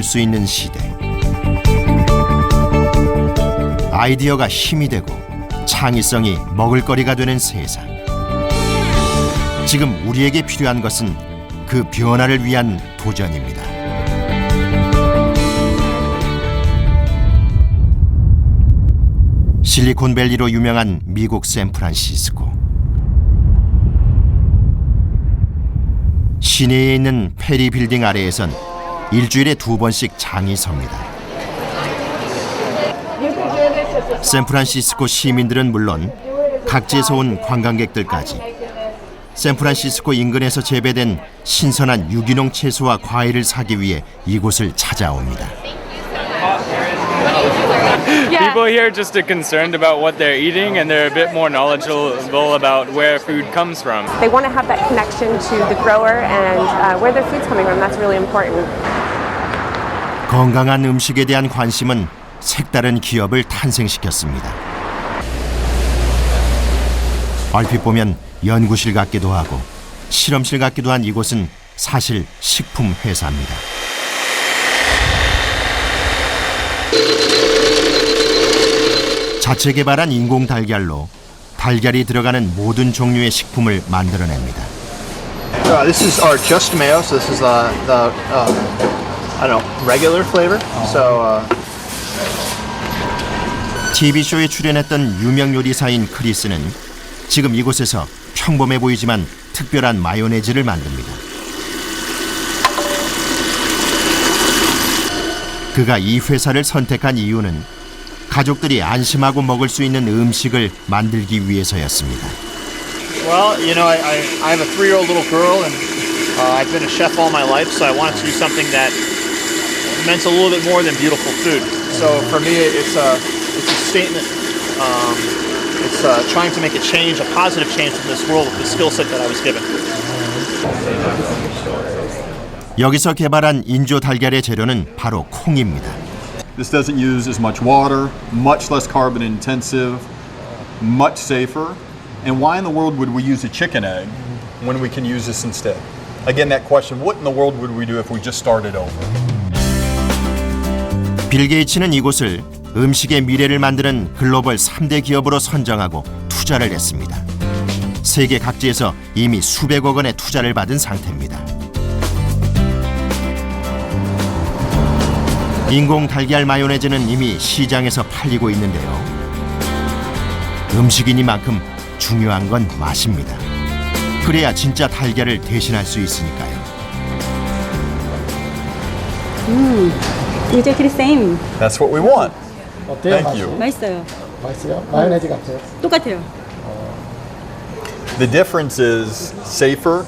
수 있는 시대. 아이디어가 힘이 되고 창의성이 먹을거리가 되는 세상. 지금 우리에게 필요한 것은 그 변화를 위한 도전입니다. 실리콘밸리로 유명한 미국 샌프란시스코. 시내에 있는 페리 빌딩 아래에선 일주일에 2번씩 장이 섭니다. 샌프란시스코 시민들은 물론 각지에서 온 관광객들까지 샌프란시스코 인근에서 재배된 신선한 유기농 채소와 과일을 사기 위해 이곳을 찾아옵니다. People here just are concerned about what they're eating and they're a bit more knowledgeable about where food comes from. They want to have that connection to the grower and where their food's coming from. That's really important. 건강한 음식에 대한 관심은 색다른 기업을 탄생시켰습니다. 얼핏 보면 연구실 같기도 하고 실험실 같기도 한 이곳은 사실 식품 회사입니다. 자체 개발한 인공 달걀로 달걀이 들어가는 모든 종류의 식품을 만들어냅니다. This is our just mayo. So this is the I don't know, regular flavor. So TV쇼에 출연했던 유명 요리사인 크리스는 지금 이곳에서 평범해 보이지만 특별한 마요네즈를 만듭니다. 그가 이 회사를 선택한 이유는 가족들이 안심하고 먹을 수 있는 음식을 만들기 위해서였습니다. well, you know, I have a 3-year-old little girl, and I've been a chef all my life, so I wanted to do something that meant a little bit more than beautiful food. So for me, it's a statement. It's trying to make a change, a positive change in this world with the skill set that I was given. 여기서 개발한 인조 달걀의 재료는 바로 콩입니다. This doesn't use as much water, much less carbon intensive, much safer. And why in the world would we use a chicken egg when we can use this instead? Again, that question, what in the world would we do if we just started over? 빌 게이츠는 이곳을 음식의 미래를 만드는 글로벌 3대 기업으로 선정하고 투자를 했습니다. 세계 각지에서 이미 수백억 원의 투자를 받은 상태입니다. 인공 달걀 마요네즈는 이미 시장에서 팔리고 있는데요. 음식이니만큼 중요한 건 맛입니다. 그래야 진짜 달걀을 대신할 수 있으니까요. exactly same. That's what we want. 어때요? Thank you. 맛있어요. 맛있어요? 마요네즈 같아요? 똑같아요. The difference is safer,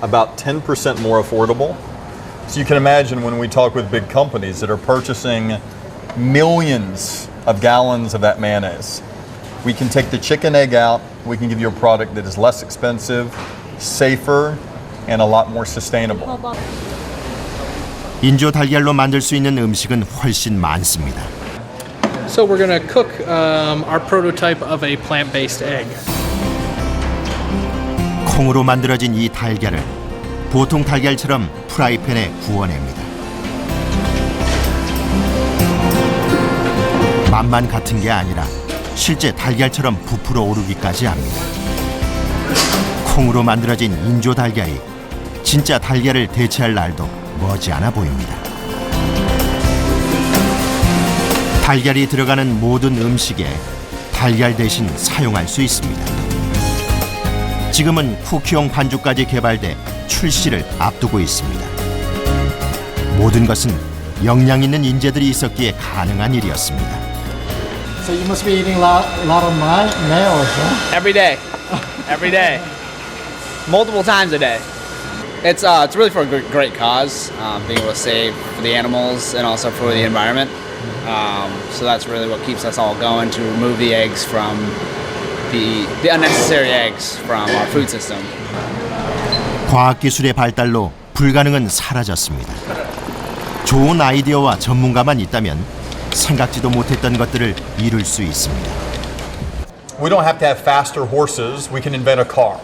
about 10% more affordable. So you can imagine when we talk with big companies that are purchasing millions of gallons of that mayonnaise, we can take the chicken egg out, we can give you a product that is less expensive, safer, and a lot more sustainable. 인조 달걀로 만들 수 있는 음식은 훨씬 많습니다. So we're going to cook our prototype of a plant-based egg. 콩으로 만들어진 이 달걀을 보통 달걀처럼 프라이팬에 구워냅니다. 맛만 같은 게 아니라 실제 달걀처럼 부풀어 오르기까지 합니다. 콩으로 만들어진 인조 달걀이 진짜 달걀을 대체할 날도 머지않아 보입니다. 달걀이 들어가는 모든 음식에 달걀 대신 사용할 수 있습니다. 지금은 쿠키용 반죽까지 개발돼 출시를 앞두고 있습니다. 모든 것은 역량 있는 인재들이 있었기에 가능한 일이었습니다. So you must be eating a lot of mayo, huh? Every day. Every day. Multiple times a day. It's really for a great cause, being able to save for the animals and also for the environment. So that's really what keeps us all going, to remove the eggs from the unnecessary eggs from our food system. 과학기술의 발달로 불가능은 사라졌습니다. 좋은 아이디어와 전문가만 있다면 생각지도 못했던 것들을 이룰 수 있습니다. We don't have to have faster horses, we can invent a car.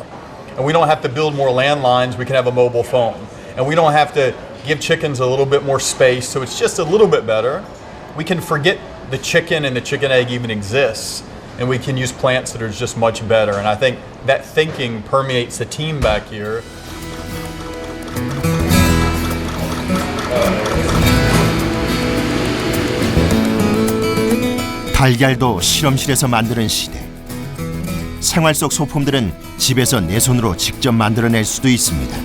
And we don't have to build more landlines, we can have a mobile phone. And we don't have to give chickens a little bit more space so it's just a little bit better. We can forget the chicken and the chicken egg even exists, and we can use plants that are just much better. And I think that thinking permeates the team back here. 달걀도 실험실에서 만드는 시대. 생활 속 소품들은 집에서 내 손으로 직접 만들어낼 수도 있습니다.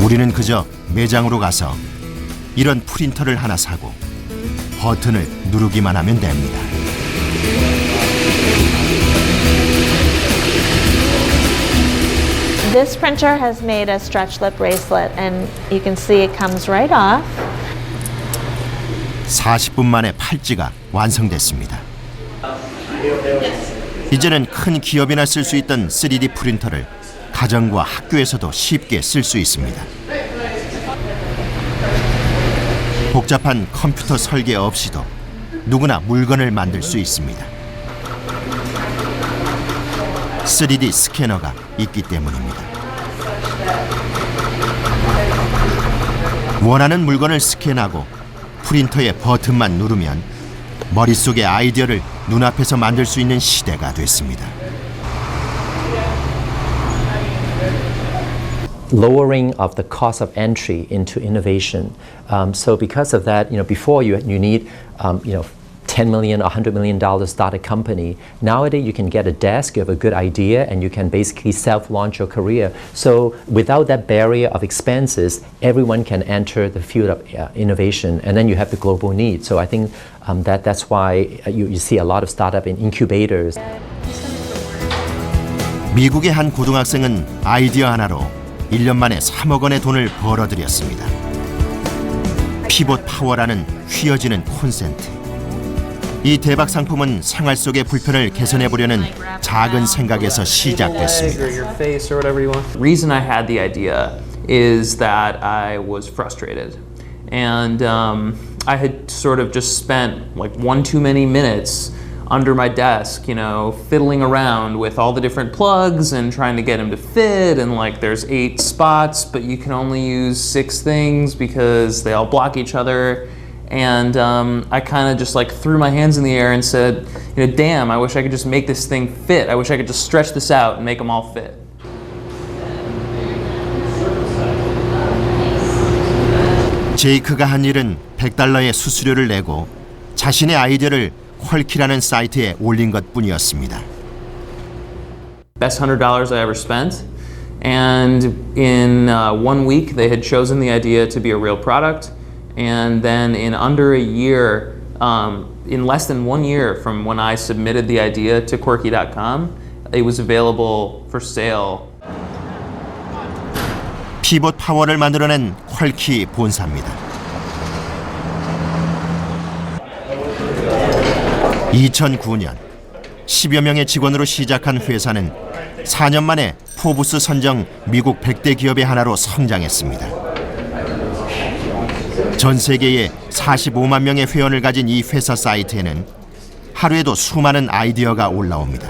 우리는 그저 매장으로 가서 이런 프린터를 하나 사고 버튼을 누르기만 하면 됩니다. This printer has made a stretch lip bracelet and you can see it comes right off. 40분 만에 팔찌가 완성됐습니다. 이제는 큰 기업이나 쓸 수 있던 3D 프린터를 가정과 학교에서도 쉽게 쓸 수 있습니다. 복잡한 컴퓨터 설계 없이도 누구나 물건을 만들 수 있습니다. 3D 스캐너가 있기 때문입니다. 원하는 물건을 스캔하고 프린터의 버튼만 누르면 머릿속의 아이디어를 눈앞에서 만들 수 있는 시대가 됐습니다. Lowering of the cost of entry into innovation. So because of that, before you need, $10 million, $100 million to start a company. Nowadays, you can get a desk, you have a good idea, and you can basically self-launch your career. So without that barrier of expenses, everyone can enter the field of innovation, and then you have the global need. So I think that's why you see a lot of startup in incubators. 미국의 한 고등학생은 아이디어 하나로 1년 만에 3억 원의 돈을 벌어들였습니다. 피봇 파워라는 휘어지는 콘센트. 이 대박 상품은 생활 속의 불편을 개선해 보려는 작은 생각에서 시작됐습니다. The reason I had the idea is that I was frustrated, and I had sort of just spent like one too many minutes under my desk, fiddling around with all the different plugs and trying to get them to fit, and like there's 8 spots, but you can only use 6 things because they all block each other. And I kind of just like threw my hands in the air and said, damn, I wish I could just make this thing fit. I wish I could just stretch this out and make them all fit. 제이크가 한 일은 $100의 수수료를 내고 자신의 아이디어를 퀄키라는 사이트에 올린 것뿐이었습니다. Best $100 I ever spent. And in 1 week, they had chosen the idea to be a real product. And then in under a year, in less than 1 year from when I submitted the idea to Quirky.com, it was available for sale. 피봇 파워를 만들어낸 퀄키 본사입니다. 2009년 10여 명의 직원으로 시작한 회사는 4년 만에 포브스 선정 미국 100대 기업의 하나로 성장했습니다. 전 세계에 45만 명의 회원을 가진 이 회사 사이트에는 하루에도 수많은 아이디어가 올라옵니다.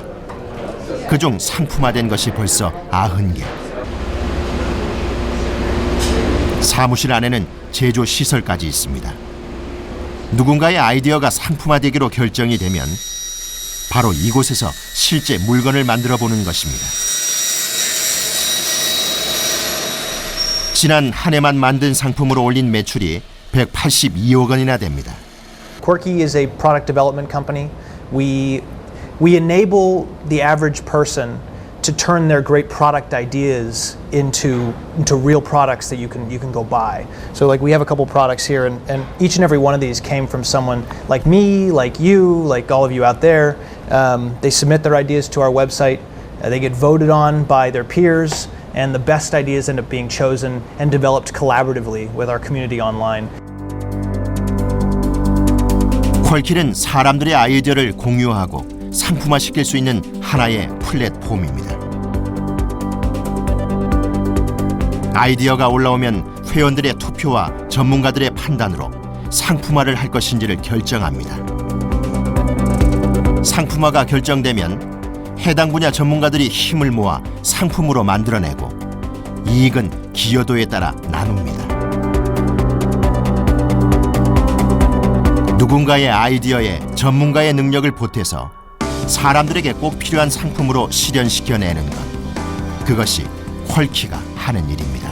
그중 상품화된 것이 벌써 90개. 사무실 안에는 제조 시설까지 있습니다. 누군가의 아이디어가 상품화되기로 결정이 되면 바로 이곳에서 실제 물건을 만들어 보는 것입니다. 지난 한 해만 만든 상품으로 올린 매출이 182억 원이나 됩니다. Quirky is a product development company. We enable the average person to turn their great product ideas into real products that you can go buy. So like we have a couple products here, and each and every one of these came from someone like me, like you, like all of you out there. They submit their ideas to our website. They get voted on by their peers, and the best ideas end up being chosen and developed collaboratively with our community online. 퀄키는 사람들의 아이디어를 공유하고 상품화시킬 수 있는 하나의 플랫폼입니다. 아이디어가 올라오면 회원들의 투표와 전문가들의 판단으로 상품화를 할 것인지를 결정합니다. 상품화가 결정되면 해당 분야 전문가들이 힘을 모아 상품으로 만들어내고 이익은 기여도에 따라 나눕니다. 누군가의 아이디어에 전문가의 능력을 보태서 사람들에게 꼭 필요한 상품으로 실현시켜내는 것. 그것이 퀄키가 하는 일입니다.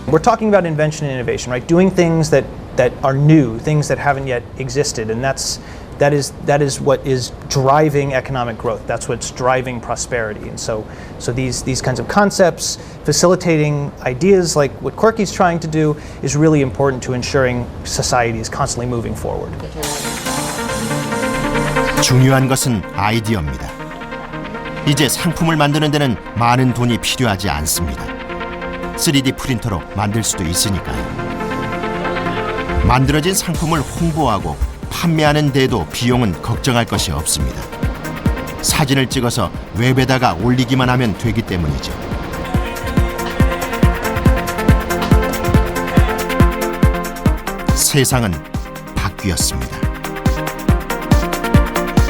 We're talking about invention and innovation, right? Doing things that are new, things that haven't yet existed, and that is what is driving economic growth. That's what's driving prosperity. And so these kinds of concepts, facilitating ideas like what Quirky's trying to do, is really important to ensuring society is constantly moving forward. 중요한 것은 아이디어입니다. 이제 상품을 만드는 데는 많은 돈이 필요하지 않습니다. 3D 프린터로 만들 수도 있으니까요. 만들어진 상품을 홍보하고 판매하는 데도 비용은 걱정할 것이 없습니다. 사진을 찍어서 웹에다가 올리기만 하면 되기 때문이죠. 세상은 바뀌었습니다.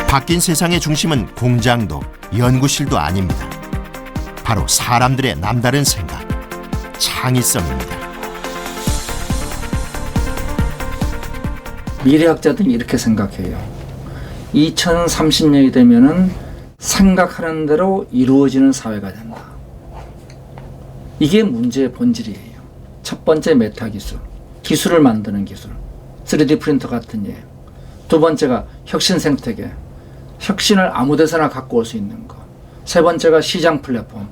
바뀐 세상의 중심은 공장도 연구실도 아닙니다. 바로 사람들의 남다른 생각, 창의성입니다. 미래학자들은 이렇게 생각해요. 2030년이 되면은 생각하는 대로 이루어지는 사회가 된다. 이게 문제의 본질이에요. 첫 번째 메타 기술, 기술을 만드는 기술, 3D 프린터 같은 예. 두 번째가 혁신 생태계, 혁신을 아무 데서나 갖고 올 수 있는 거. 세 번째가 시장 플랫폼,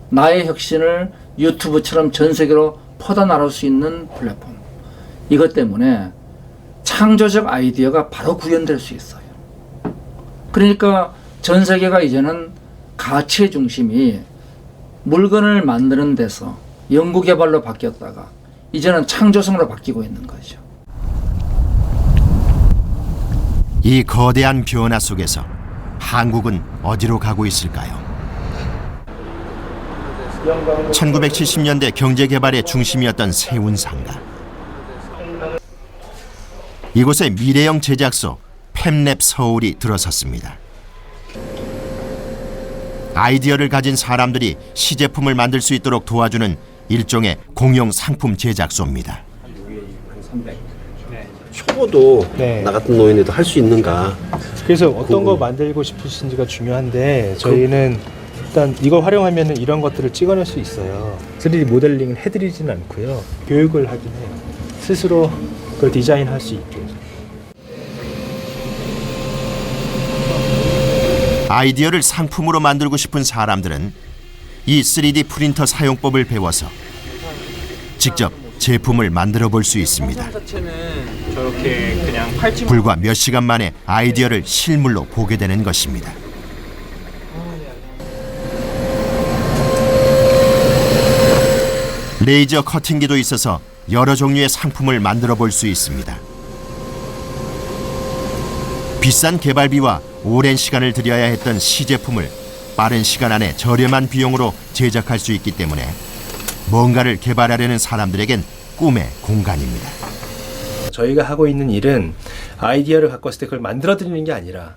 나의 혁신을 유튜브처럼 전 세계로 퍼다 나갈 수 있는 플랫폼. 이것 때문에 창조적 아이디어가 바로 구현될 수 있어요. 그러니까 전 세계가 이제는 가치의 중심이 물건을 만드는 데서 연구개발로 바뀌었다가 이제는 창조성으로 바뀌고 있는 거죠. 이 거대한 변화 속에서 한국은 어디로 가고 있을까요? 1970년대 경제개발의 중심이었던 세운상가. 이곳에 미래형 제작소 팹랩 서울이 들어섰습니다. 아이디어를 가진 사람들이 시제품을 만들 수 있도록 도와주는 일종의 공용 상품 제작소입니다. 초보도 나 같은 노인에도 할 수 있는가? 그래서 어떤 거 만들고 싶으신지가 중요한데 저희는 일단 이걸 활용하면 이런 것들을 찍어낼 수 있어요. 3D 모델링을 해드리진 않고요. 교육을 하긴 해요. 스스로 그걸 디자인할 수 있게. 아이디어를 상품으로 만들고 싶은 사람들은 이 3D 프린터 사용법을 배워서 직접 제품을 만들어 볼 수 있습니다. 저렇게 그냥 팔찌 불과 몇 시간 만에 아이디어를 실물로 보게 되는 것입니다. 레이저 커팅기도 있어서 여러 종류의 상품을 만들어 볼 수 있습니다. 비싼 개발비와 오랜 시간을 들여야 했던 시제품을 빠른 시간 안에 저렴한 비용으로 제작할 수 있기 때문에 뭔가를 개발하려는 사람들에겐 꿈의 공간입니다. 저희가 하고 있는 일은 아이디어를 갖고 왔을 때 그걸 만들어드리는 게 아니라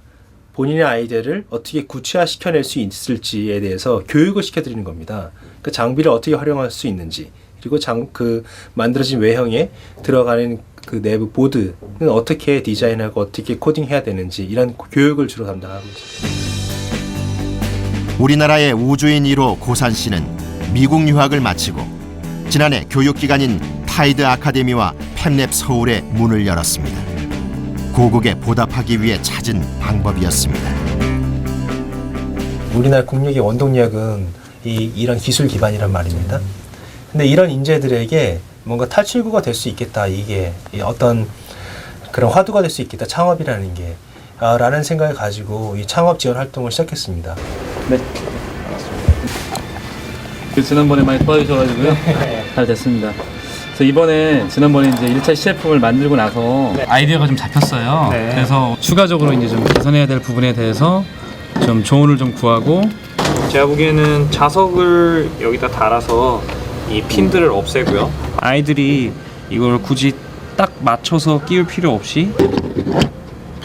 본인의 아이디어를 어떻게 구체화시켜낼 수 있을지에 대해서 교육을 시켜드리는 겁니다. 그 장비를 어떻게 활용할 수 있는지, 그리고 그 만들어진 외형에 들어가는 그 내부 보드는 어떻게 디자인하고 어떻게 코딩해야 되는지 이런 교육을 주로 담당하고 있습니다. 우리나라의 우주인 1호 고산 씨는 미국 유학을 마치고 지난해 교육기관인 타이드 아카데미와 팹랩 서울에 문을 열었습니다. 고국에 보답하기 위해 찾은 방법이었습니다. 우리나라 국력의 원동력은 이런 기술 기반이란 말입니다. 근데 이런 인재들에게 뭔가 탈출구가 될 수 있겠다, 이게 어떤 그런 화두가 될 수 있겠다, 창업이라는 게 라는 생각을 가지고 이 창업 지원 활동을 시작했습니다. 네. 지난번에 많이 도와주셔가지고요. 잘 됐습니다. 그래서 이번에 지난번에 이제 1차 시제품을 만들고 나서 아이디어가 좀 잡혔어요. 그래서 추가적으로 이제 좀 개선해야 될 부분에 대해서 좀 조언을 좀 구하고, 제가 보기에는 자석을 여기다 달아서 이 핀들을 없애고요. 아이들이 이걸 굳이 딱 맞춰서 끼울 필요 없이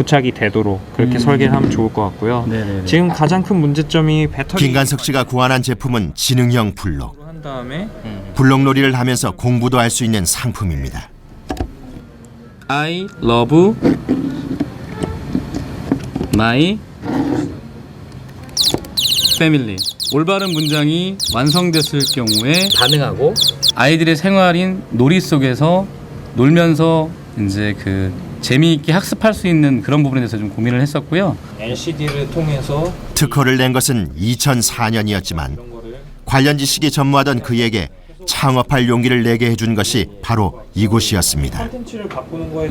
부착이 되도록 그렇게 설계를 하면 좋을 것 같고요. 지금 가장 큰 문제점이 배터리. 김관석 씨가 고안한 제품은 지능형 블록. 한 다음에 블록놀이를 하면서 공부도 할 수 있는 상품입니다. I love my family. 올바른 문장이 완성됐을 경우에 반응하고 아이들의 생활인 놀이 속에서 놀면서 이제 그 재미있게 학습할 수 있는 그런 부분에 대해서 좀 고민을 했었고요. LCD를 통해서 특허를 낸 것은 2004년이었지만 관련 지식이 전무하던 그에게 창업할 용기를 내게 해준 것이 바로 이곳이었습니다.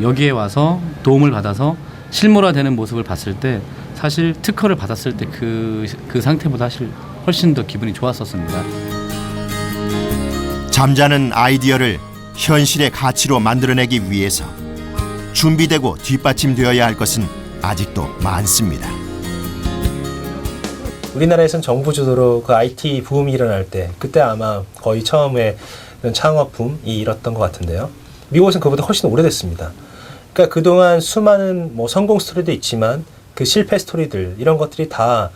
여기에 와서 도움을 받아서 실물화되는 모습을 봤을 때 사실 특허를 받았을 때 그 상태보다 사실 훨씬 더 기분이 좋았었습니다. 잠자는 아이디어를 현실의 가치로 만들어내기 위해서 준비되고 뒷받침되어야 할 것은 아직도 많습니다. 우리나라에선 정부 주도로 그 IT 붐이 일어날 때 그때 아마 거의 처음에 이런 창업 붐이 일었던 것 같은데요. 미국에서는 그보다 훨씬 오래됐습니다. 그러니까 그동안 수많은 뭐 성공 스토리도 있지만 그 실패 스토리들 이런 것들이 다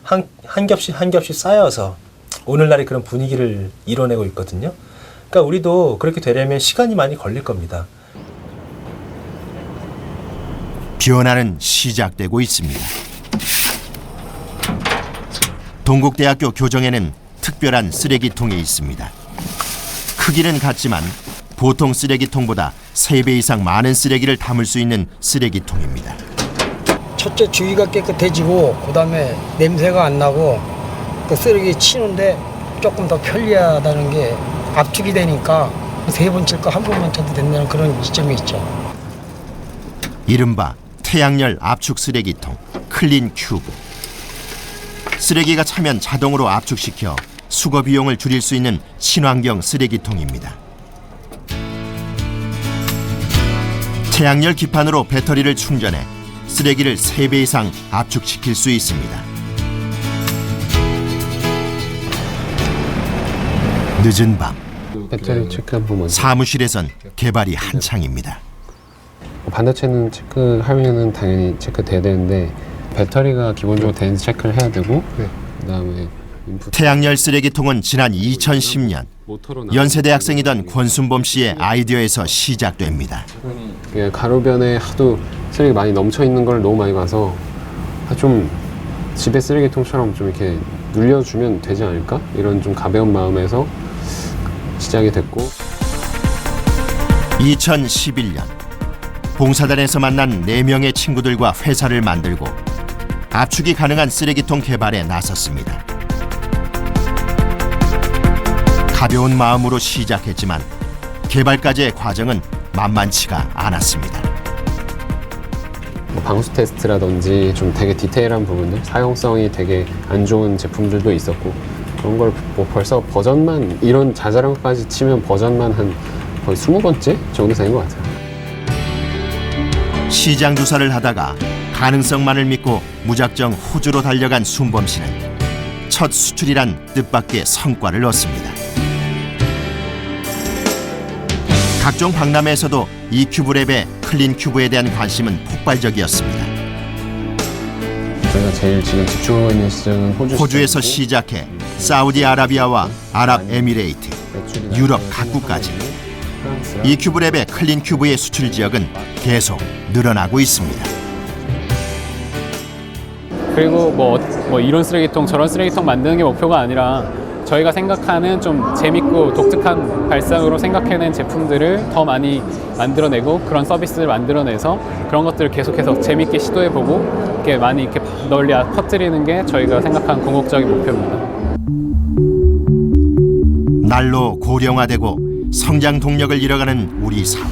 한 겹씩 쌓여서 오늘날의 그런 분위기를 이뤄내고 있거든요. 그러니까 우리도 그렇게 되려면 시간이 많이 걸릴 겁니다. 변화는 시작되고 있습니다. 동국대학교 교정에는 특별한 쓰레기통이 있습니다. 크기는 같지만 보통 쓰레기통보다 3배 이상 많은 쓰레기를 담을 수 있는 쓰레기통입니다. 첫째 주위가 깨끗해지고 그다음에 냄새가 안 나고 그 쓰레기 치는데 조금 더 편리하다는 게 압축이 되니까 3번 칠 거 1번만 쳐도 된다는 그런 이점이 있죠. 이른바 태양열 압축 쓰레기통 클린 큐브. 쓰레기가 차면 자동으로 압축시켜 수거 비용을 줄일 수 있는 친환경 쓰레기통입니다. 태양열 기판으로 배터리를 충전해 쓰레기를 3배 이상 압축시킬 수 있습니다. 늦은 밤 배터리 체크 한 번만. 사무실에선 개발이 한창입니다. 반도체는 체크하면은 당연히 체크돼야 되는데 배터리가 기본적으로 되는지 체크를 해야 되고 그다음에 태양열 쓰레기통은 지난 2010년 연세대 학생이던 권순범 씨의 아이디어에서 시작됩니다. 가로변에 하도 쓰레기 많이 넘쳐 있는 걸 너무 많이 봐서 좀 집에 쓰레기통처럼 좀 이렇게 눌려주면 되지 않을까? 이런 좀 가벼운 마음에서 시작이 됐고 2011년 봉사단에서 만난 4명의 친구들과 회사를 만들고 압축이 가능한 쓰레기통 개발에 나섰습니다. 가벼운 마음으로 시작했지만 개발까지의 과정은 만만치가 않았습니다. 방수 테스트라든지 좀 되게 디테일한 부분들, 사용성이 되게 안 좋은 제품들도 있었고 그런 걸 뭐 벌써 버전만 이런 자잘한 것까지 치면 버전만 한 거의 20번째 정도 되는 것 같아요. 시장 조사를 하다가 가능성만을 믿고 무작정 호주로 달려간 순범 씨는 첫 수출이란 뜻밖의 성과를 얻습니다. 각종 박람회에서도 이 큐브랩의 클린 큐브에 대한 관심은 폭발적이었습니다. 저희가 제일 지금 집중하고 있는 시장은 호주에서 시작해 사우디아라비아와 아랍에미레이트, 유럽 각국까지 이 큐브랩의 클린 큐브의 수출 지역은 계속 늘어나고 있습니다. 그리고 뭐 이런 쓰레기통 저런 쓰레기통 만드는 게 목표가 아니라 저희가 생각하는 좀 재밌고 독특한 발상으로 생각해낸 제품들을 더 많이 만들어내고 그런 서비스를 만들어내서 그런 것들을 계속해서 재밌게 시도해보고 이렇게 많이 이렇게 널리 퍼뜨리는 게 저희가 생각하는 궁극적인 목표입니다. 날로 고령화되고 성장 동력을 잃어가는 우리 사회.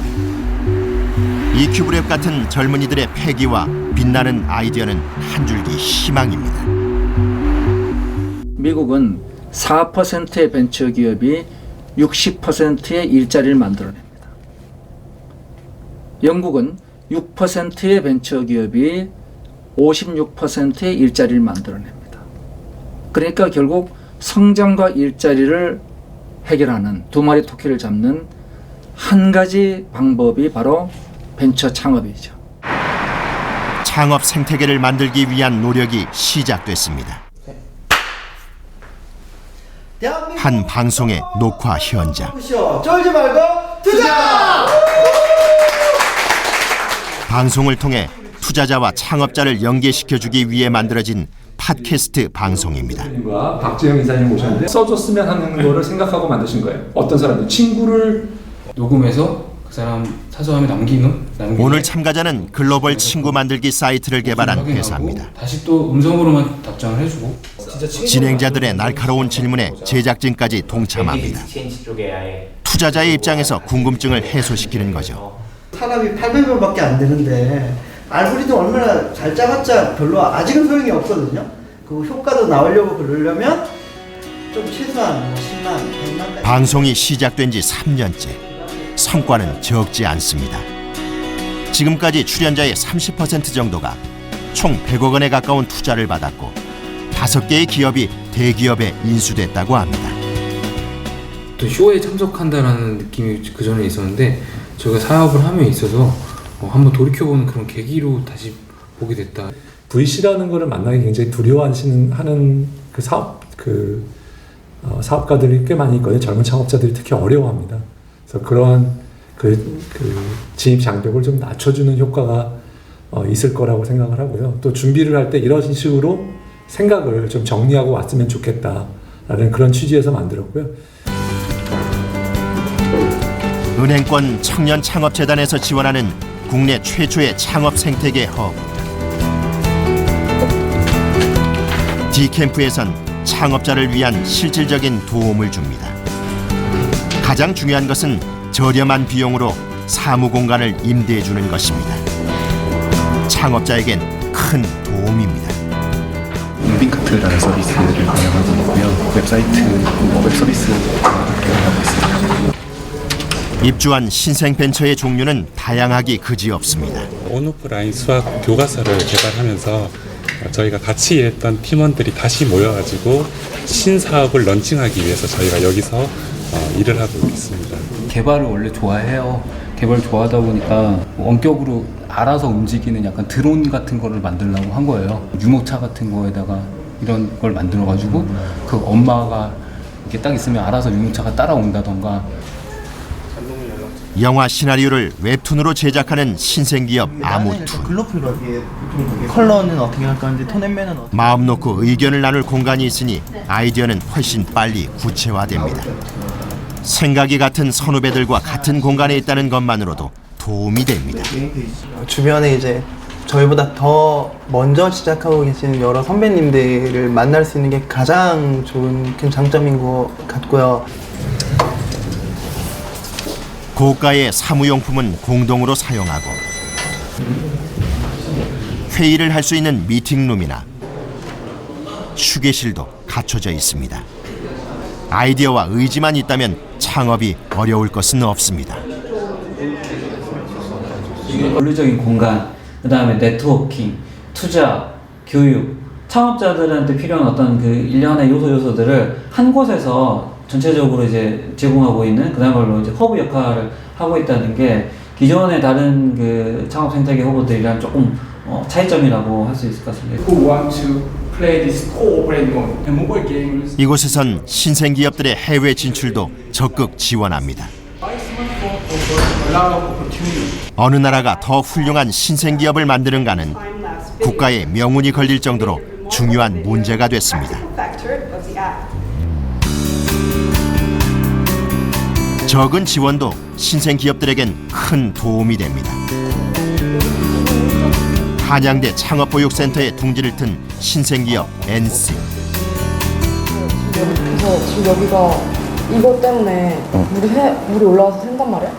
이 큐브랩 같은 젊은이들의 패기와 빛나는 아이디어는 한 줄기 희망입니다. 미국은 4%의 벤처기업이 60%의 일자리를 만들어냅니다. 영국은 6%의 벤처기업이 56%의 일자리를 만들어냅니다. 그러니까 결국 성장과 일자리를 해결하는 두 마리 토끼를 잡는 한 가지 방법이 바로 벤처 창업이죠. 창업 생태계를 만들기 위한 노력이 시작됐습니다. 한 방송의 녹화 현장. 쫄지 말고 투자! 방송을 통해 투자자와 창업자를 연계시켜주기 위해 만들어진 팟캐스트 방송입니다. 박재영 이사님 모셨는데 써줬으면 하는 거를 생각하고 만드신 거예요. 어떤 사람들 친구를 녹음해서 그 사람 사소함에 남기는 오늘 참가자는 글로벌 친구 만들기 사이트를 개발한 회사입니다. 다시 또 음성으로만 답장을 해주고 진행자들의 날카로운 질문에 제작진까지 동참합니다. 투자자의 입장에서 궁금증을 해소시키는 거죠. 사람이 800명밖에 안 되는데 알고리즘 얼마나 잘 짜봤자 별로 아직은 소용이 없거든요. 그 효과도 나오려고 그러려면 좀 최소한 10만, 100만. 방송이 시작된 지 3년째. 성과는 적지 않습니다. 지금까지 출연자의 30% 정도가 총 100억 원에 가까운 투자를 받았고 5개의 기업이 대기업에 인수됐다고 합니다. 또 쇼에 참석한다라는 느낌이 그 전에 있었는데 저희가 사업을 함에 있어서 한번 돌이켜보는 그런 계기로 다시 보게 됐다. VC라는 거를 만나기 굉장히 두려워하는 사업가들이 꽤 많이 있거든요. 젊은 창업자들이 특히 어려워합니다. 그래서 그러한 그 진입 장벽을 좀 낮춰주는 효과가 있을 거라고 생각을 하고요. 또 준비를 할 때 이런 식으로 생각을 좀 정리하고 왔으면 좋겠다라는 그런 취지에서 만들었고요. 은행권 청년창업재단에서 지원하는 국내 최초의 창업 생태계 허브. D캠프에선 창업자를 위한 실질적인 도움을 줍니다. 가장 중요한 것은 저렴한 비용으로 사무 공간을 임대해 주는 것입니다. 창업자에겐 큰 도움입니다. 빙카트라는 서비스를 운영하고 있고요. 웹사이트, 웹서비스 운영하고 있습니다. 입주한 신생벤처의 종류는 다양하기 그지없습니다. 온오프라인 수학 교과서를 개발하면서 저희가 같이 일했던 팀원들이 다시 모여가지고 신사업을 런칭하기 위해서 저희가 여기서 일을 하고 있습니다. 개발을 원래 좋아해요. 개발 좋아하다 보니까 원격으로 알아서 움직이는 약간 드론 같은 거를 만들려고 한 거예요. 유모차 같은 거에다가 이런 걸 만들어가지고 그 엄마가 이렇게 딱 있으면 알아서 유모차가 따라온다던가. 영화 시나리오를 웹툰으로 제작하는 신생기업 아무툰. 컬러는 어떻게 할까 하는데 톤앤맨은 어떻게. 마음 놓고 의견을 나눌 공간이 있으니 아이디어는 훨씬 빨리 구체화됩니다. 생각이 같은 선후배들과 같은 공간에 있다는 것만으로도 도움이 됩니다. 주변에 이제 저희보다 더 먼저 시작하고 계시는 여러 선배님들을 만날 수 있는 게 가장 좋은 큰 장점인 것 같고요. 고가의 사무용품은 공동으로 사용하고 회의를 할 수 있는 미팅룸이나 휴게실도 갖춰져 있습니다. 아이디어와 의지만 있다면 창업이 어려울 것은 없습니다. 원리적인 공간, 그 다음에 네트워킹, 투자, 교육, 창업자들한테 필요한 어떤 그 일련의 요소들을 한 곳에서 전체적으로 이제 제공하고 있는 그야말로 이제 허브 역할을 하고 있다는 게 기존의 다른 그 창업 생태계 허브들이랑 조금 차이점이라고 할 수 있을 것 같습니다. 이곳에선 신생기업들의 해외 진출도 적극 지원합니다. 어느 나라가 더 훌륭한 신생기업을 만드는가는 국가의 명운이 걸릴 정도로 중요한 문제가 됐습니다. 적은 지원도 신생기업들에겐 큰 도움이 됩니다. 한양대 창업보육센터에 둥지를 튼 신생기업 NC. 그래서 지금 여기가 이것 때문에 물이 올라와서 샌단 말이야.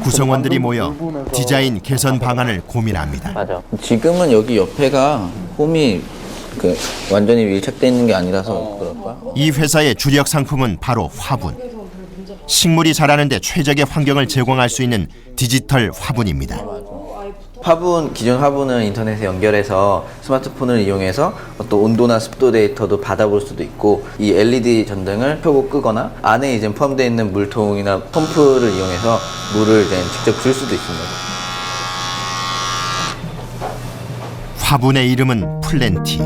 구성원들이 모여 디자인 개선 방안을 고민합니다. 맞아. 지금은 여기 옆에가 홈이 완전히 밀착되어 있는 게 아니라서 그럴 거야. 이 회사의 주력 상품은 바로 화분. 식물이 자라는데 최적의 환경을 제공할 수 있는 디지털 화분입니다. 화분, 기존 화분은 인터넷에 연결해서 스마트폰을 이용해서 또 온도나 습도 데이터도 받아볼 수도 있고, 이 LED 전등을 켜고 끄거나 안에 이제 포함되어 있는 물통이나 펌프를 이용해서 물을 이제 직접 줄 수도 있습니다. 화분의 이름은 플랜티.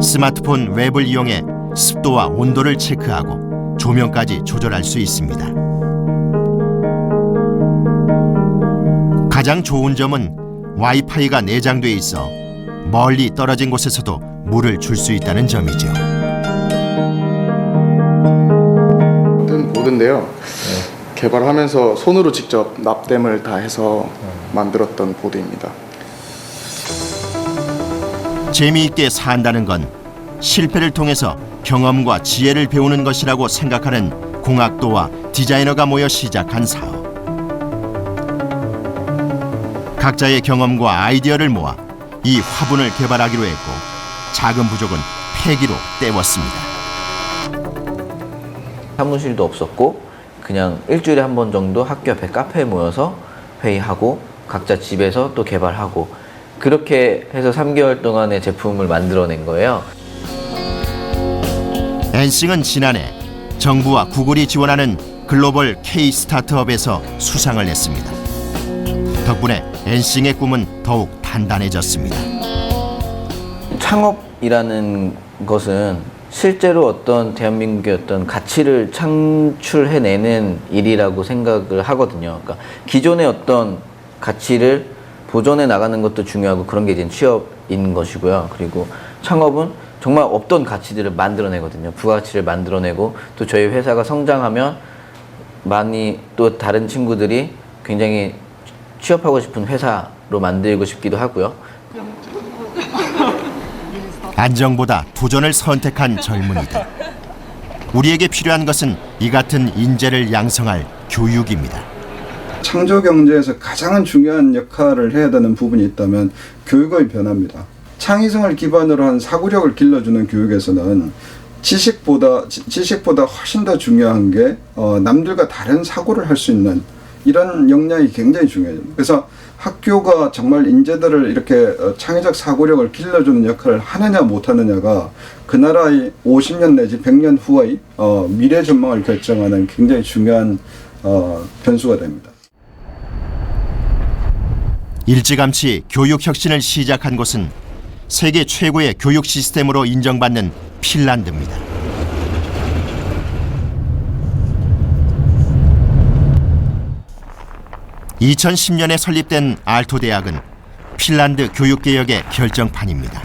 스마트폰 웹을 이용해 습도와 온도를 체크하고 조명까지 조절할 수 있습니다. 가장 좋은 점은 와이파이가 내장돼 있어 멀리 떨어진 곳에서도 물을 줄 수 있다는 점이죠. 보드인데요. 개발하면서 손으로 직접 납땜을 다 해서 만들었던 보드입니다. 재미있게 산다는 건 실패를 통해서 경험과 지혜를 배우는 것이라고 생각하는 공학도와 디자이너가 모여 시작한 사업. 각자의 경험과 아이디어를 모아 이 화분을 개발하기로 했고 작은 부족은 폐기로 때웠습니다. 사무실도 없었고 그냥 일주일에 한 번 정도 학교 앞에 카페에 모여서 회의하고 각자 집에서 또 개발하고 그렇게 해서 3개월 동안의 제품을 만들어낸 거예요. 엔싱은 지난해 정부와 구글이 지원하는 글로벌 K 스타트업에서 수상을 했습니다. 덕분에 엔싱의 꿈은 더욱 단단해졌습니다. 창업이라는 것은 실제로 어떤 대한민국의 어떤 가치를 창출해내는 일이라고 생각을 하거든요. 그러니까 기존의 어떤 가치를 보존해 나가는 것도 중요하고 그런 게 이제 취업인 것이고요. 그리고 창업은 정말 없던 가치들을 만들어내거든요. 부가가치를 만들어내고 또 저희 회사가 성장하면 많이 또 다른 친구들이 굉장히 취업하고 싶은 회사로 만들고 싶기도 하고요. 안정보다 도전을 선택한 젊은이들. 우리에게 필요한 것은 이 같은 인재를 양성할 교육입니다. 창조 경제에서 가장 중요한 역할을 해야 되는 부분이 있다면 교육의 변화입니다. 창의성을 기반으로 한 사고력을 길러주는 교육에서는 지식보다 훨씬 더 중요한 게 남들과 다른 사고를 할 수 있는 이런 역량이 굉장히 중요해요. 그래서 학교가 정말 인재들을 이렇게 창의적 사고력을 길러주는 역할을 하느냐 못하느냐가 그 나라의 50년 내지 100년 후의 미래 전망을 결정하는 굉장히 중요한 변수가 됩니다. 일찌감치 교육 혁신을 시작한 곳은 세계 최고의 교육 시스템으로 인정받는 핀란드입니다. (2010년에) 설립된 알토 대학은 핀란드 교육개혁의 결정판입니다.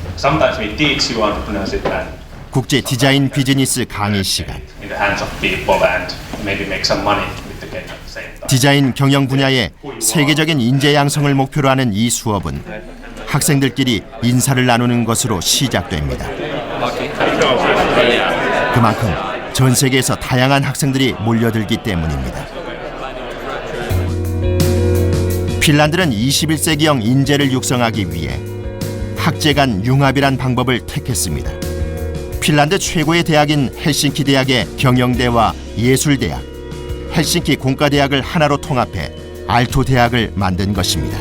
국제 디자인 비즈니스 강의 시간. 디자인 경영 분야의 세계적인 인재 양성을 목표로 하는 이 수업은 학생들끼리 인사를 나누는 것으로 시작됩니다. 그만큼 전 세계에서 다양한 학생들이 몰려들기 때문입니다. 핀란드는 21세기형 인재를 육성하기 위해 학제 간 융합이란 방법을 택했습니다. 핀란드 최고의 대학인 헬싱키 대학의 경영대와 예술대학, 헬싱키 공과대학을 하나로 통합해 알토 대학을 만든 것입니다.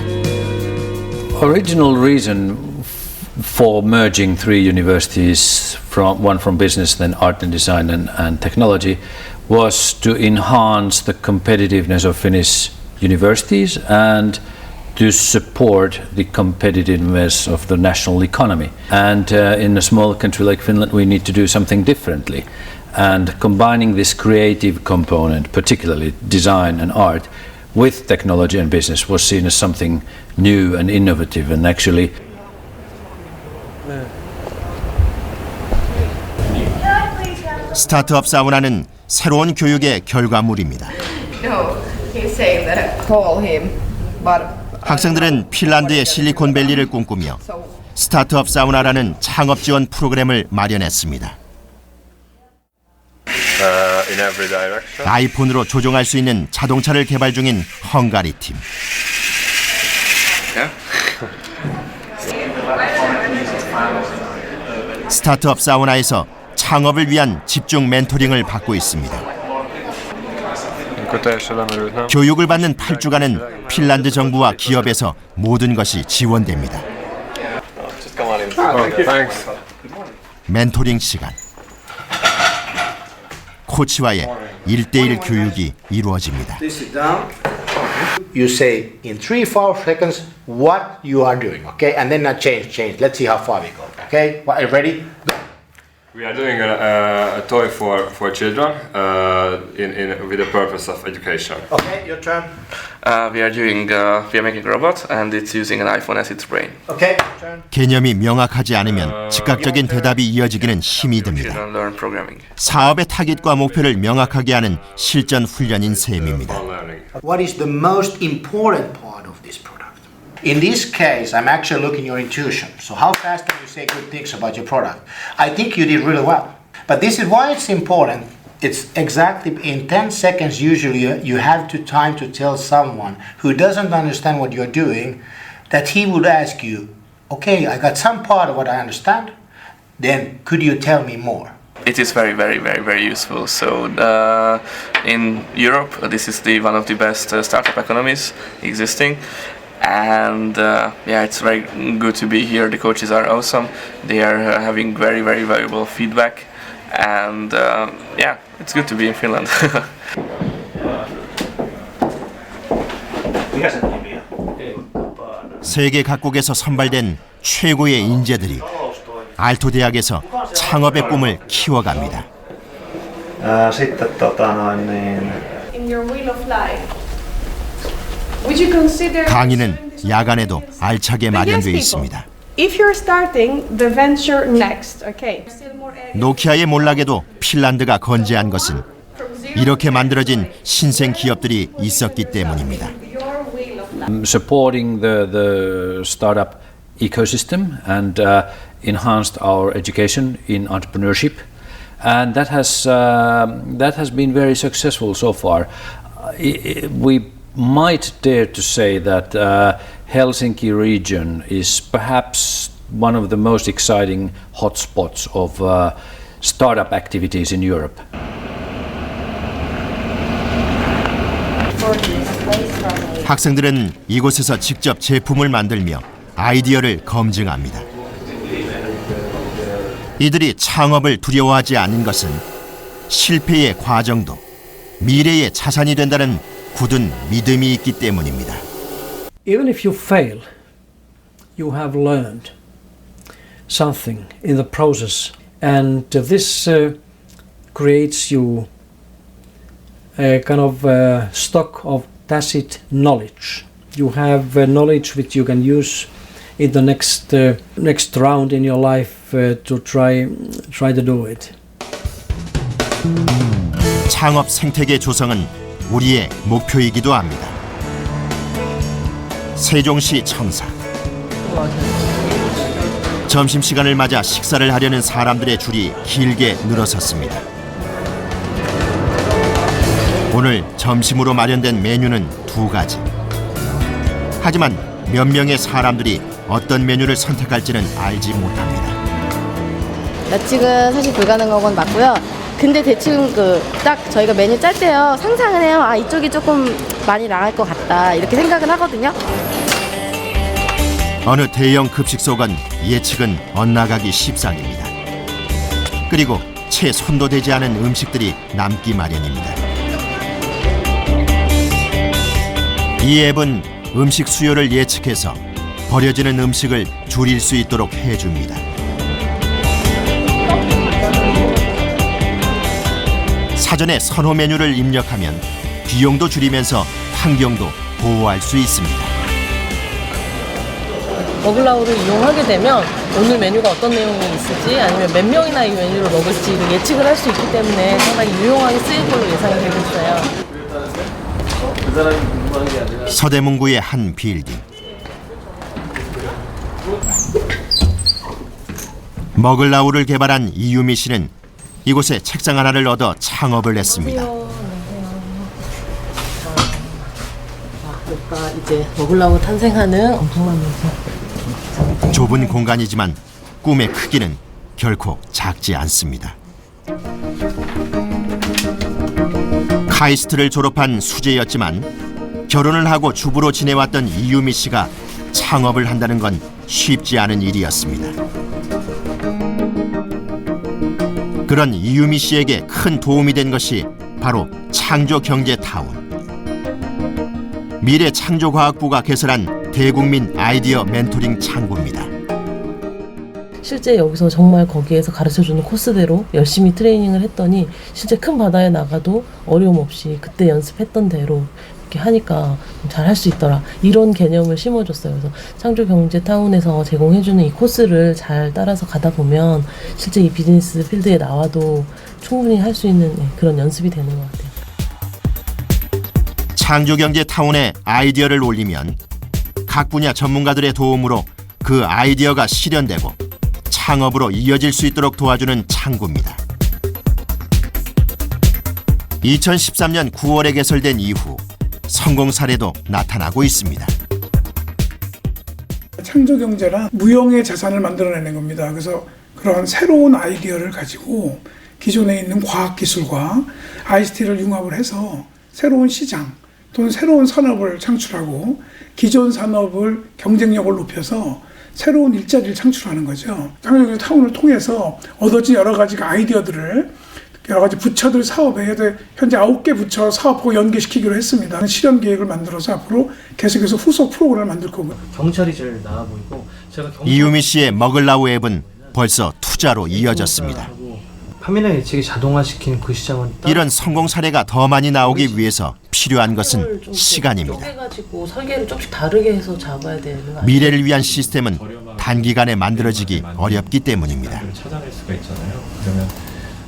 Original reason for merging three universities, one from business, then art and design and technology, was to enhance the competitiveness of Finnish universities and to support the competitiveness of the national economy. And in a small country like Finland, we need to do something differently. And combining this creative component, particularly design and art, with technology and business was seen as something new and innovative, and actually 스타트업 사우나는 새로운 교육의 결과물입니다. 학생들은 핀란드의 실리콘밸리를 꿈꾸며 스타트업 사우나라는 창업 지원 프로그램을 마련했습니다. 아이폰으로 조종할 수 있는 자동차를 개발 중인 헝가리 팀. 스타트업 사우나에서 창업을 위한 집중 멘토링을 받고 있습니다. 교육을 받는 8주간은 핀란드 정부와 기업에서 모든 것이 지원됩니다. 멘토링 시간. 코치와의 1:1 교육이 이루어집니다. You say in 3-4 seconds what you are doing, okay? And then change. Let's see how far we go, okay? Are you ready? Go. We are doing a toy for children with the purpose of education. Okay, your turn. We are making a robot and it's using an iPhone as its brain. Okay, your turn. 개념이 명확하지 않으면 즉각적인 대답이 이어지기는 힘이 듭니다. Children learn programming. 사업의 타깃과 목표를 명확하게 하는 실전 훈련인 셈입니다. What is the most important part of this product? In this case, I'm actually looking at your intuition. So how fast can you say good things about your product? I think you did really well. But this is why it's important. It's exactly in 10 seconds usually you have to time to tell someone who doesn't understand what you're doing that he would ask you, okay, I got some part of what I understand, then could you tell me more? It is very, very, very, very useful. So in Europe, this is one of the best startup economies existing. And it's very good to be here. The coaches are awesome. They are having very, very valuable feedback. And it's good to be in Finland. 세계 각국에서 선발된 최고의 인재들이 알토 대학에서 창업의 꿈을 키워갑니다. sitten In your wheel of life, would you consider 강의는 야간에도 알차게 마련되어 있습니다. if you're starting the venture next, okay? 노키아의 몰락에도 핀란드가 건재한 것은 이렇게 만들어진 신생 기업들이 있었기 때문입니다. Supporting the startup ecosystem and enhanced our education in entrepreneurship, and that has been very successful so far. We might dare to say that Helsinki region is perhaps one of the most exciting hotspots of startup activities in Europe. 학생들은 이곳에서 직접 제품을 만들며 아이디어를 검증합니다. 이들이 창업을 두려워하지 않은 것은 실패의 과정도 미래의 자산이 된다는 굳은 믿음이 있기 때문입니다. Even if you fail, you have learned something in the process, and this creates you a kind of stock of tacit knowledge. You have knowledge which you can use in the next round in your life to try to do it. 창업 생태계 조성은 우리의 목표이기도 합니다. 세종시 청사. 점심시간을 맞아 식사를 하려는 사람들의 줄이 길게 늘어섰습니다. 오늘 점심으로 마련된 메뉴는 2가지. 하지만 몇 명의 사람들이 어떤 메뉴를 선택할지는 알지 못합니다. 야식은 사실 불가능한 건 맞고요. 근데 대충 딱 저희가 메뉴 짤 때요 상상은 해요. 아, 이쪽이 조금 많이 나갈 것 같다 이렇게 생각은 하거든요. 어느 대형 급식소건 예측은 엇나가기 십상입니다. 그리고 채 손도 대지 않은 음식들이 남기 마련입니다. 이 앱은 음식 수요를 예측해서 버려지는 음식을 줄일 수 있도록 해줍니다. 사전에 선호 메뉴를 입력하면 비용도 줄이면서 환경도 보호할 수 있습니다. 머글라우를 이용하게 되면 오늘 메뉴가 어떤 내용이 있을지 아니면 몇 명이나 이 메뉴를 먹을지 예측을 할 수 있기 때문에 상당히 유용하게 쓰일 걸로 예상이 되고 있어요. 서대문구의 한 빌딩. 머글라우를 개발한 이유미 씨는 이곳에 책상 하나를 얻어 창업을 했습니다. 그러니까 이제 머글라우 탄생하는 엄청난 곳. 좁은 공간이지만 꿈의 크기는 결코 작지 않습니다. 카이스트를 졸업한 수재였지만 결혼을 하고 주부로 지내왔던 이유미 씨가 창업을 한다는 건 쉽지 않은 일이었습니다. 그런 이유미 씨에게 큰 도움이 된 것이 바로 창조경제타운. 미래창조과학부가 개설한 대국민 아이디어 멘토링 창구입니다. 실제 여기서 정말 거기에서 가르쳐주는 코스대로 열심히 트레이닝을 했더니 실제 큰 바다에 나가도 어려움 없이 그때 연습했던 대로 이렇게 하니까 잘 할 수 있더라. 이런 개념을 심어줬어요. 그래서 창조경제타운에서 제공해주는 이 코스를 잘 따라서 가다 보면 실제 이 비즈니스 필드에 나와도 충분히 할 수 있는 그런 연습이 되는 것 같아요. 창조경제타운에 아이디어를 올리면 각 분야 전문가들의 도움으로 그 아이디어가 실현되고 창업으로 이어질 수 있도록 도와주는 창구입니다. 2013년 9월에 개설된 이후 성공 사례도 나타나고 있습니다. 창조경제란 무형의 자산을 만들어내는 겁니다. 그래서 그런 새로운 아이디어를 가지고 기존에 있는 과학기술과 ICT를 융합을 해서 새로운 시장 또는 새로운 산업을 창출하고 기존 산업을 경쟁력을 높여서 새로운 일자리를 창출하는 거죠. 창조경제타운을 통해서 얻어진 여러 가지 아이디어들을 여러 가지 부처들 사업에 현재 9개 부처 사업하고 연계시키기로 했습니다. 실현 계획을 만들어서 앞으로 계속해서 후속 프로그램을 만들 거고요. 경찰이 제일 나아 보이고 제가 이유미 씨의 먹을라우 앱은 벌써 투자로 이어졌습니다. 판매량 예측이 자동화시킨 그 시장은 이런 성공 사례가 더 많이 나오기 위해서 필요한 것은 시간입니다. 쪼개가지고 설계를 조금씩 다르게 해서 잡아야 되는 거 아니에요? 미래를 위한 시스템은 단기간에 만들어지기 어렵기 때문입니다. 찾아낼 수가 있잖아요. 그러면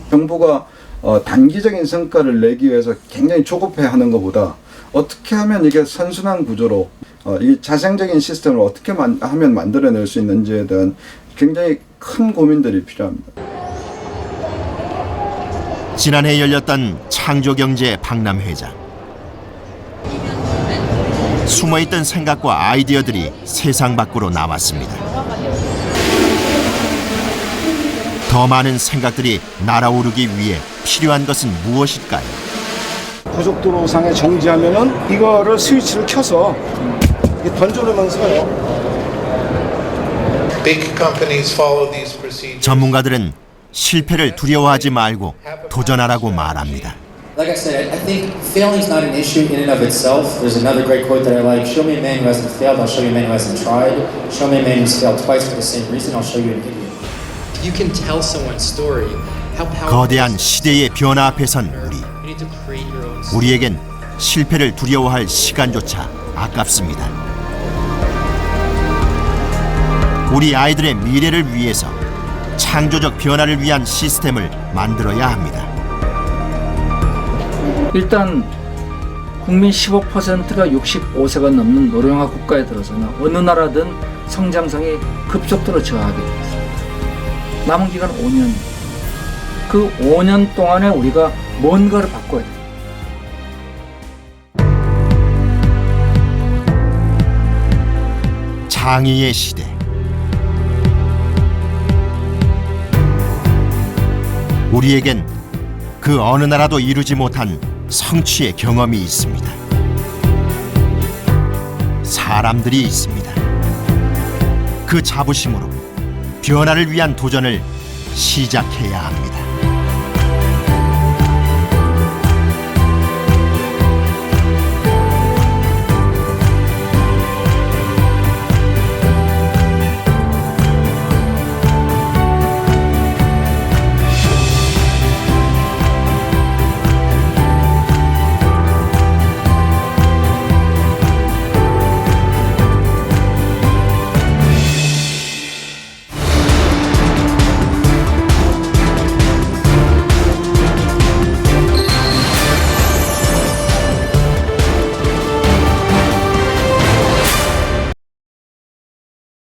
정부가 단기적인 성과를 내기 위해서 굉장히 조급해하는 것보다 어떻게 하면 이게 선순환 구조로 이 자생적인 시스템을 어떻게 하면 만들어낼 수 있는지에 대한 굉장히 큰 고민들이 필요합니다. 지난해 열렸던 창조경제 박람회장. 숨어있던 생각과 아이디어들이 세상 밖으로 나왔습니다. 더 많은 생각들이 날아오르기 위해 필요한 것은 무엇일까요? 고속도로상에 정지하면은 이거를 스위치를 켜서 던져놓으면서요. 전문가들은 실패를 두려워하지 말고 도전하라고 말합니다. Like I said, I think failing is not an issue in and of itself. There's another great quote that I like. Show me a man who hasn't failed, I'll show you a man who hasn't tried. Show me a man who's failed twice for the same reason, I'll show you an idiot. You can tell someone's story. How powerful. 거대한 시대의 변화 앞에선 우리에겐 실패를 두려워할 시간조차 아깝습니다. 우리 아이들의 미래를 위해서 창조적 변화를 위한 시스템을 만들어야 합니다. 일단 국민 15%가 65세가 넘는 노령화 국가에 들어서는 어느 나라든 성장성이 급속도로 저하하게 되어 있습니다. 남은 기간 5년. 그 5년 동안에 우리가 뭔가를 바꿔야 돼요. 창의의 시대. 우리에겐 그 어느 나라도 이루지 못한 성취의 경험이 있습니다. 사람들이 있습니다. 그 자부심으로 변화를 위한 도전을 시작해야 합니다.